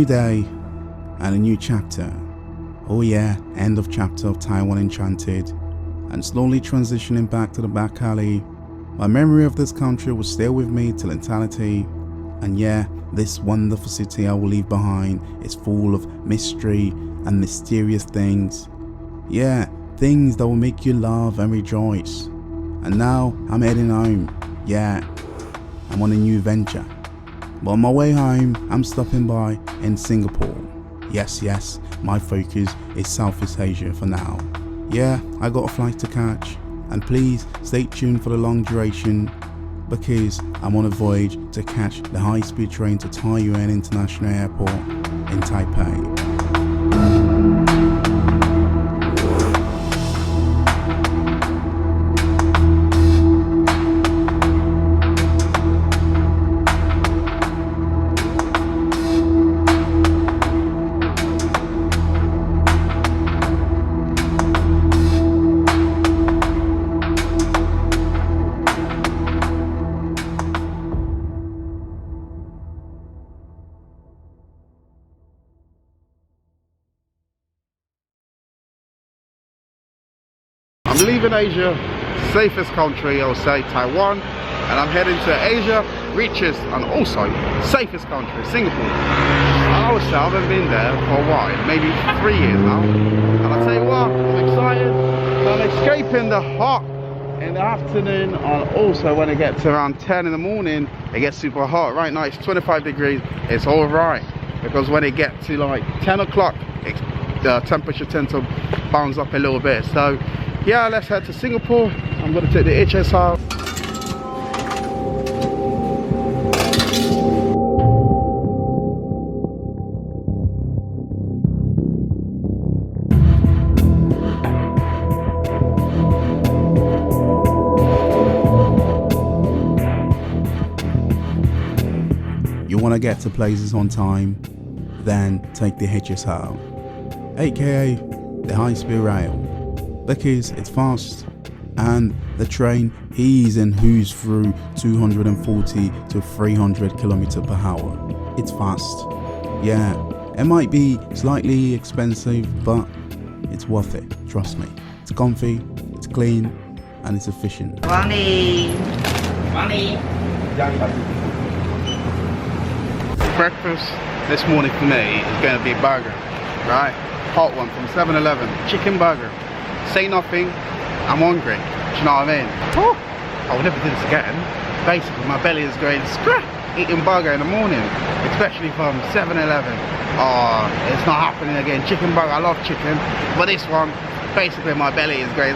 day and a new chapter. Oh yeah, end of chapter of Taiwan Enchanted, and slowly transitioning back to the back alley. My memory of this country will stay with me till eternity, and yeah, this wonderful city I will leave behind is full of mystery and mysterious things. Yeah, things that will make you laugh and rejoice. And now I'm heading home. Yeah, I'm on a new venture. But on my way home, I'm stopping by in Singapore. Yes, my focus is Southeast Asia for now. Yeah, I got a flight to catch, and please stay tuned for the long duration because I'm on a voyage to catch the high-speed train to Taoyuan International Airport in Taipei. I'm leaving Asia, safest country, I'll say Taiwan, and I'm heading to Asia, richest and also safest country, Singapore. I would say I haven't been there for a while, maybe 3 years now. And I'll tell you what, I'm excited. I'm escaping the hot in the afternoon, and also when it gets around 10 in the morning, it gets super hot. Right now it's 25 degrees, it's alright, because when it gets to like 10 o'clock, the temperature tends to bounce up a little bit. So yeah, let's head to Singapore. I'm going to take the HSR. You want to get to places on time, then take the HSR, aka the high-speed rail, because it's fast and the train ease and hooves through 240 to 300 km per hour. It's fast. Yeah, it might be slightly expensive, but it's worth it, trust me. It's comfy, it's clean, and it's efficient. Money. Breakfast this morning for me is going to be burger, right? Hot one from 7-Eleven, chicken burger. Say nothing, I'm hungry, do you know what I mean? Oh, I will never do this again. Basically, my belly is going scrap eating burger in the morning, especially from 7-Eleven. Oh, it's not happening again. Chicken burger, I love chicken, but this one, basically my belly is going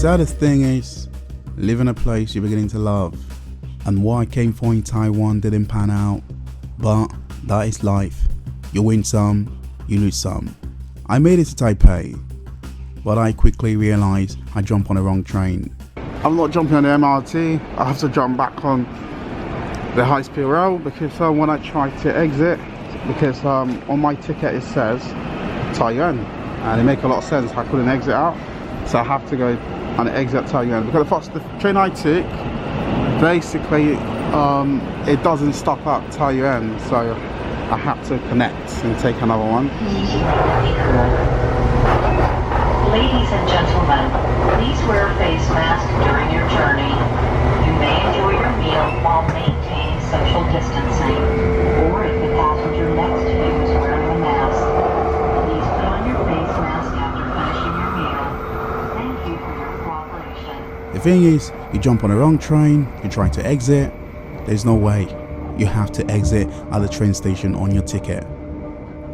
saddest thing is living a place you're beginning to love, and what I came for in Taiwan didn't pan out, but that is life. You win some, you lose some. I made it to Taipei, but I quickly realized I jumped on the wrong train. I'm not jumping on the MRT, I have to jump back on the high-speed rail because when I try to exit, because on my ticket it says Taoyuan, and it makes a lot of sense, I couldn't exit out, so I have to go and exit Taoyuan because the train I took, basically it doesn't stop at Taoyuan, so I had to connect and take another one. Ladies and gentlemen, please wear a face mask during your journey. You may enjoy your meal while maintaining social distancing, or if the passenger next to you is wearing a mask, please put on your face mask after finishing your meal. Thank you for your cooperation. The thing is, you jump on the wrong train, you try to exit, there's no way. You have to exit at the train station on your ticket.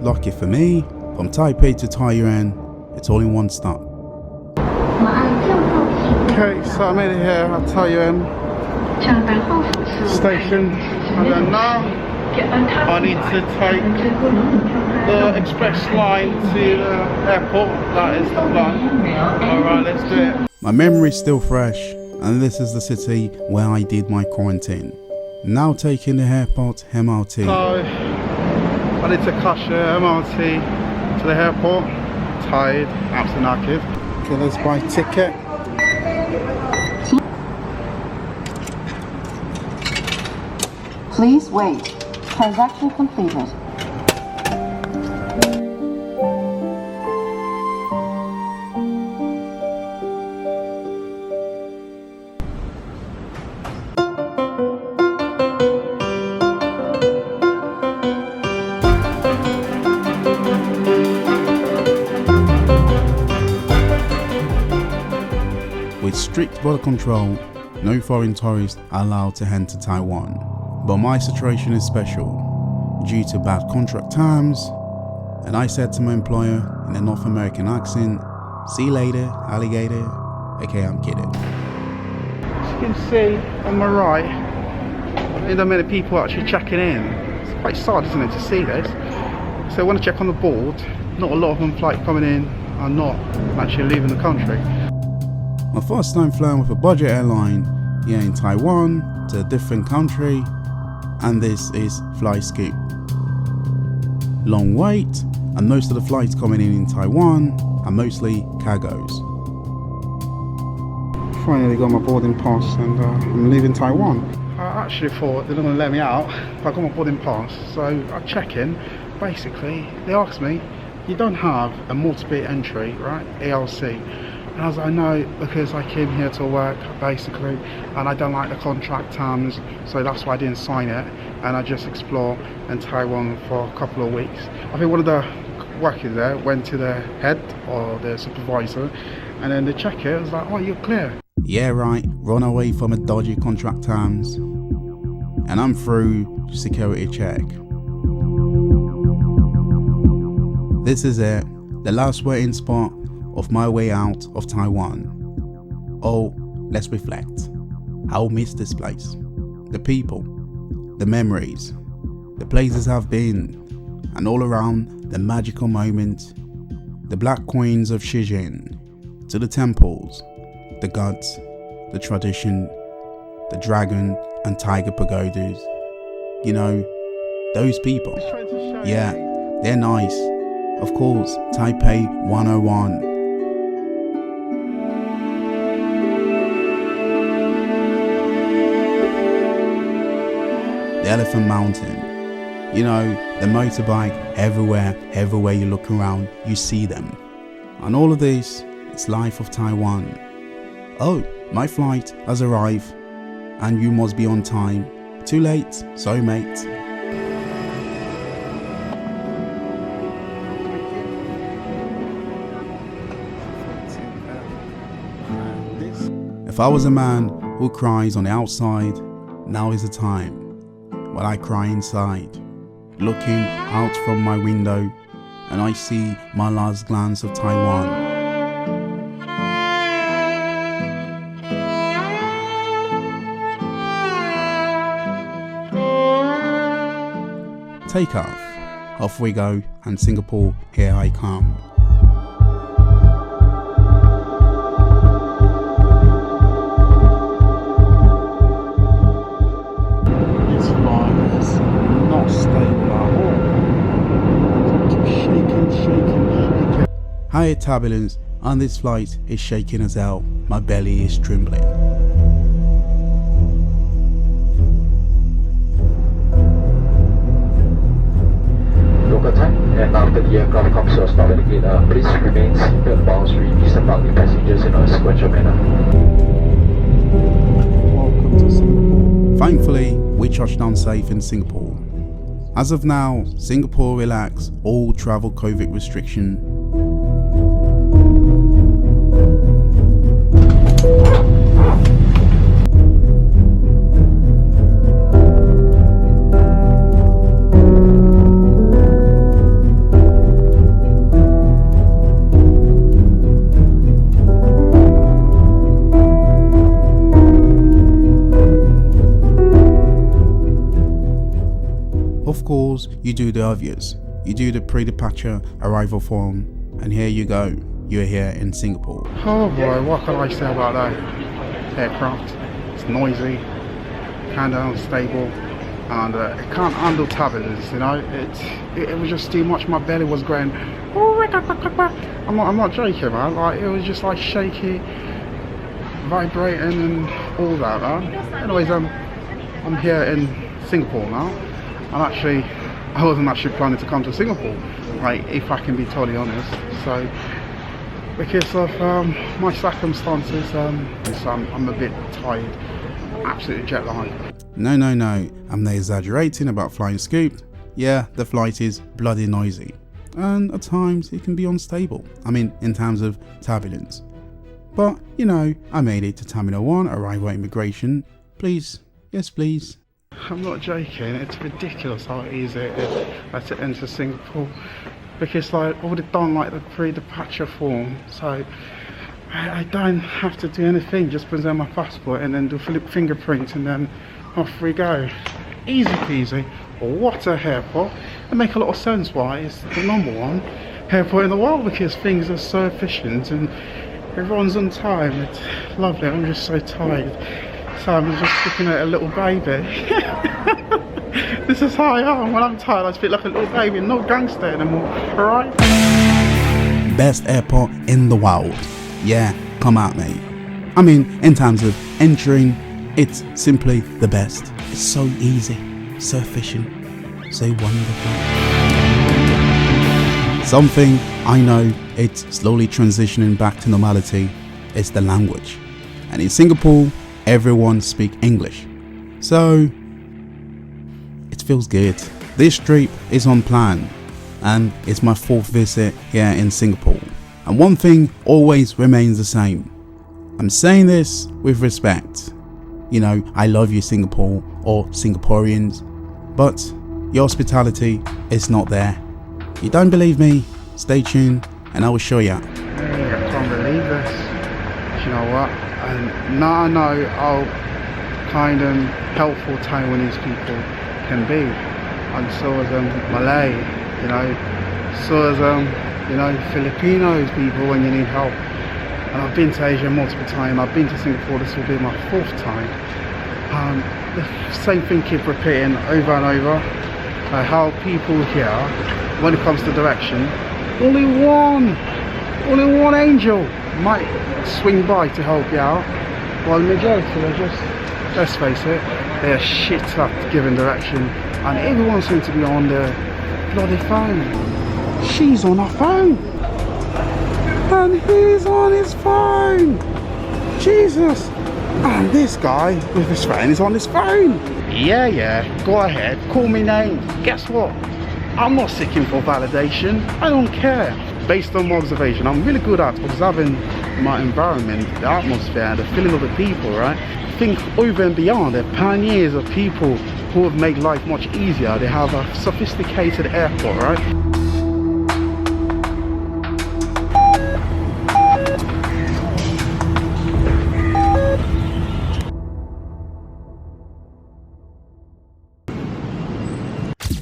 Lucky for me, from Taipei to Taiyuan, it's only one stop. Okay, so I made it here at Taiyuan station, and then now I need to take the express line to the airport. That is the plan. Alright, let's do it. My memory is still fresh, and this is the city where I did my quarantine. Now taking the airport MRT. So I need to catch the MRT to the airport. Tired, absolutely knackered. Okay, let's buy a ticket. Please wait. Transaction completed. With strict border control, no foreign tourists are allowed to enter Taiwan. But my situation is special due to bad contract terms, and I said to my employer in a North American accent, "See you later, alligator." Okay, I'm kidding. As you can see on my right, there are many people actually checking in. It's quite sad, isn't it, to see this? So when I check on the board, not a lot of them flight coming in are not actually leaving the country. My first time flying with a budget airline here in Taiwan to a different country, and this is FlyScoop. Long wait, and most of the flights coming in Taiwan are mostly cargos. Finally got my boarding pass, and I'm leaving Taiwan. I actually thought they were going to let me out, but I got my boarding pass, so I check in. Basically, they asked me, "You don't have a multiple entry, right? ALC." And I was like, "No, because I came here to work, basically, and I don't like the contract terms, so that's why I didn't sign it, and I just explore in Taiwan for a couple of weeks." I think one of the workers there went to the head or the supervisor, and then they check it, it was like, "Oh, you're clear." Yeah, right, run away from a dodgy contract terms, and I'm through security check. This is it, the last waiting spot of my way out of Taiwan. Oh, let's reflect. I'll miss this place. The people, the memories, the places I've been, and all around the magical moments, the black queens of Shijin, to the temples, the gods, the tradition, the dragon and tiger pagodas. You know, those people. Yeah, they're nice. Of course, Taipei 101. The Elephant Mountain, you know, the motorbike everywhere you look around, you see them. And all of this, it's life of Taiwan. Oh, my flight has arrived, and you must be on time. Too late, sorry mate. If I was a man who cries on the outside, now is the time. While I cry inside, looking out from my window, and I see my last glance of Taiwan. Take off we go, and Singapore, here I come. High turbulence, and this flight is shaking as hell. My belly is trembling. Local time and after the aircraft comes to a stop at the gate, please remain seated whilst we disembark the passengers in a sequential manner. Welcome to Singapore. Thankfully, we touched down safe in Singapore. As of now, Singapore relaxed all travel COVID restriction. Of course, you do the obvious. You do the pre-departure arrival form, and here you go. You're here in Singapore. Oh boy, what can I say about that aircraft? It's noisy, kind of unstable, and it can't handle turbulence. You know, it was just too much. My belly was going. I'm not joking, man. Like, it was just like shaky, vibrating, and all that, man. Anyways, I'm here in Singapore now. I wasn't actually planning to come to Singapore, like, if I can be totally honest. So, because of my circumstances, so I'm a bit tired, absolutely jet lagged. No, I'm not exaggerating about flying Scoot. Yeah, the flight is bloody noisy, and at times it can be unstable. I mean, in terms of turbulence. But, you know, I made it to Terminal 1, arrival at immigration. Please, yes please. I'm not joking, it's ridiculous how easy it is to enter Singapore, because like I would have done like the pre-departure form, so I don't have to do anything, just present my passport and then do fingerprint and then off we go. Easy peasy. What a airport. It makes a lot of sense why it's the number one airport in the world, because things are so efficient and it runs on time. It's lovely. I'm just so tired. So I'm just looking at a little baby. This is how I am when I'm tired. I speak like a little baby, no gangster anymore, alright? Best airport in the world. Yeah, come at me. I mean, in terms of entering, it's simply the best. It's so easy, so efficient, so wonderful. Something I know it's slowly transitioning back to normality is the language. And in Singapore, everyone speaks English. So, it feels good. This trip is on plan, and it's my 4th visit here in Singapore. And one thing always remains the same. I'm saying this with respect. You know, I love you Singapore, or Singaporeans, but your hospitality is not there. You don't believe me? Stay tuned and I will show you. I can't believe this. Do you know what? And now I know how kind and helpful Taiwanese people can be. And so is Malay, you know, so is you know, Filipinos people when you need help. And I've been to Asia multiple times. I've been to Singapore, this will be my 4th time. The same thing keep repeating over and over. How people here, when it comes to direction, only one angel might swing by to help you out, while the majority are just, let's face it, they're shit at giving direction, and everyone seems to be on their bloody phone. She's on her phone, and he's on his phone. Jesus. And this guy with his phone is on his phone. Yeah, go ahead, call me names. Guess what? I'm not seeking for validation. I don't care. Based on my observation, I'm really good at observing my environment, the atmosphere, the feeling of the people, right? Think over and beyond. They're pioneers of people who have made life much easier. They have a sophisticated airport, right?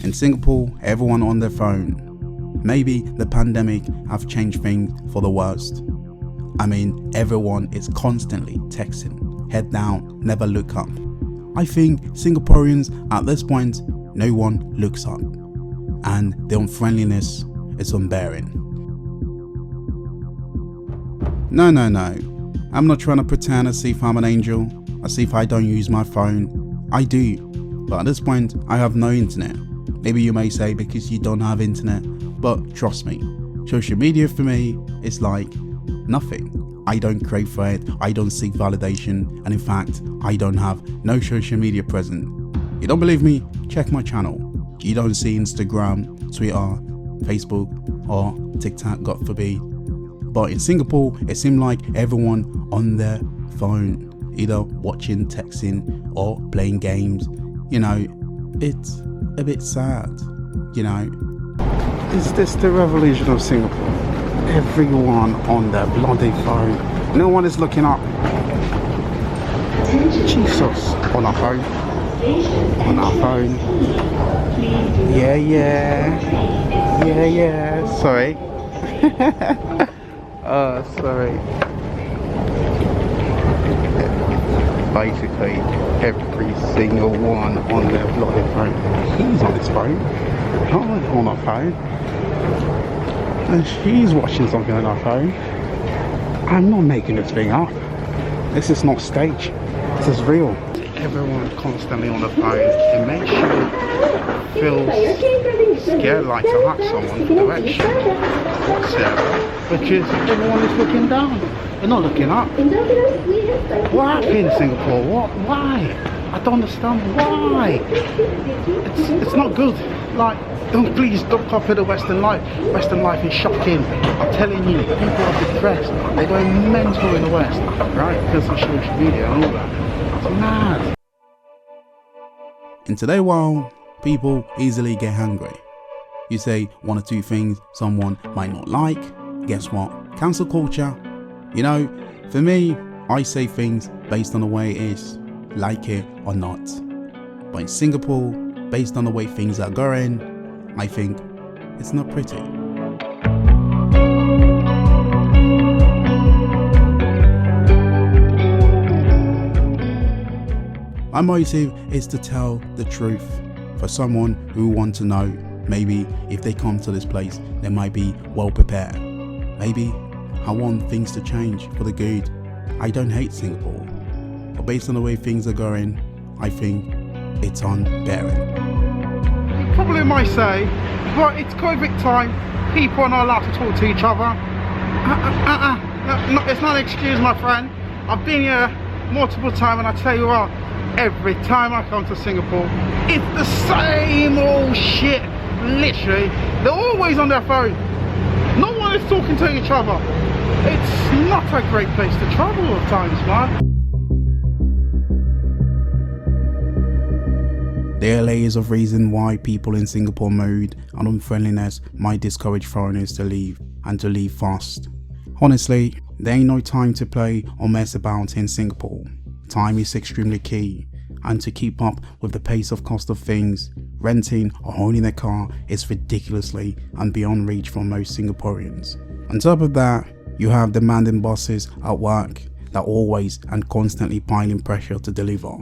In Singapore, everyone on their phone. Maybe the pandemic have changed things for the worst. I mean, everyone is constantly texting, head down, never look up. I think Singaporeans at this point, no one looks up, and the unfriendliness is unbearing. No, I'm not trying to pretend as if I'm an angel, as if I don't use my phone. I do, but at this point I have no internet. Maybe you may say because you don't have internet, But trust me, social media for me is like nothing. I don't crave for it, I don't seek validation, and in fact, I don't have no social media present. You don't believe me? Check my channel. You don't see Instagram, Twitter, Facebook, or TikTok, God forbid. But in Singapore, it seemed like everyone on their phone, either watching, texting, or playing games. You know, it's a bit sad, you know. Is this the revolution of Singapore? Everyone on their bloody phone. No one is looking up. Jesus, on our phone. On our phone. Yeah. Sorry. Sorry. Basically, every single one on their bloody phone. He's on his phone. I'm on our phone. And she's watching something on her phone. I'm not making this thing up. This is not staged. This is real. Everyone constantly on the phone. It makes you feel scared, like to hug someone for direction. Because everyone is looking down. They're not looking up. What happened in Singapore? What? Why? I don't understand why. It's not good. Like, please don't copy the Western life. Western life is shocking. I'm telling you, people are depressed. They're going mental in the West, right? Because of social media and all that. It's mad. In today's world, people easily get hungry. You say one or two things someone might not like. Guess what? Cancel culture. You know, for me, I say things based on the way it is, like it or not. But in Singapore, based on the way things are going, I think it's not pretty. My motive is to tell the truth for someone who wants to know. Maybe if they come to this place, they might be well prepared. Maybe I want things to change for the good. I don't hate Singapore, but based on the way things are going, I think it's unbearable. Probably might say, but it's COVID time. People are not allowed to talk to each other. No, it's not an excuse, my friend. I've been here multiple times, and I tell you what, every time I come to Singapore, it's the same old shit. Literally, they're always on their phone. No one is talking to each other. It's not a great place to travel at times, man. There are layers of reason why people in Singapore mood and unfriendliness might discourage foreigners to leave, and to leave fast. Honestly, there ain't no time to play or mess about in Singapore. Time is extremely key, and to keep up with the pace of cost of things, renting or owning a car is ridiculously and beyond reach for most Singaporeans. On top of that, you have demanding bosses at work that always and constantly piling pressure to deliver.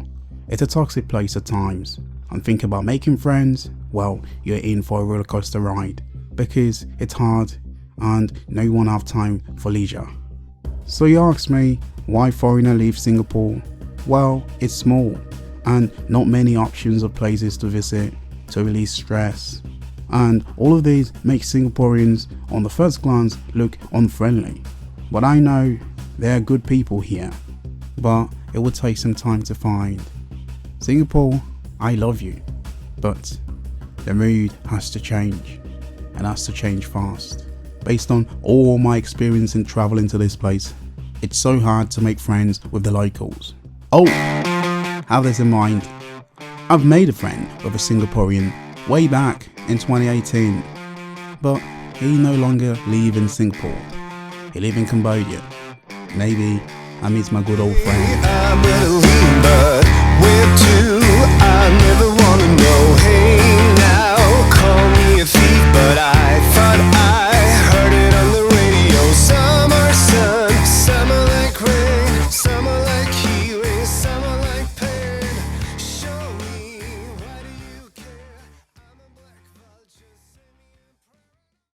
It's a toxic place at times. And think about making friends, well, you're in for a roller coaster ride, because it's hard and no one have time for leisure. So you ask me, why foreigner leave Singapore? Well, it's small and not many options of places to visit to release stress. And all of these make Singaporeans on the first glance look unfriendly. But I know there are good people here, but it will take some time to find. Singapore, I love you, but the mood has to change, and has to change fast. Based on all my experience in traveling to this place, it's so hard to make friends with the locals. Oh, have this in mind. I've made a friend with a Singaporean way back in 2018, but he no longer lives in Singapore. He lives in Cambodia. Maybe I miss my good old friend. I believe, but where to? I never wanna know. Hey.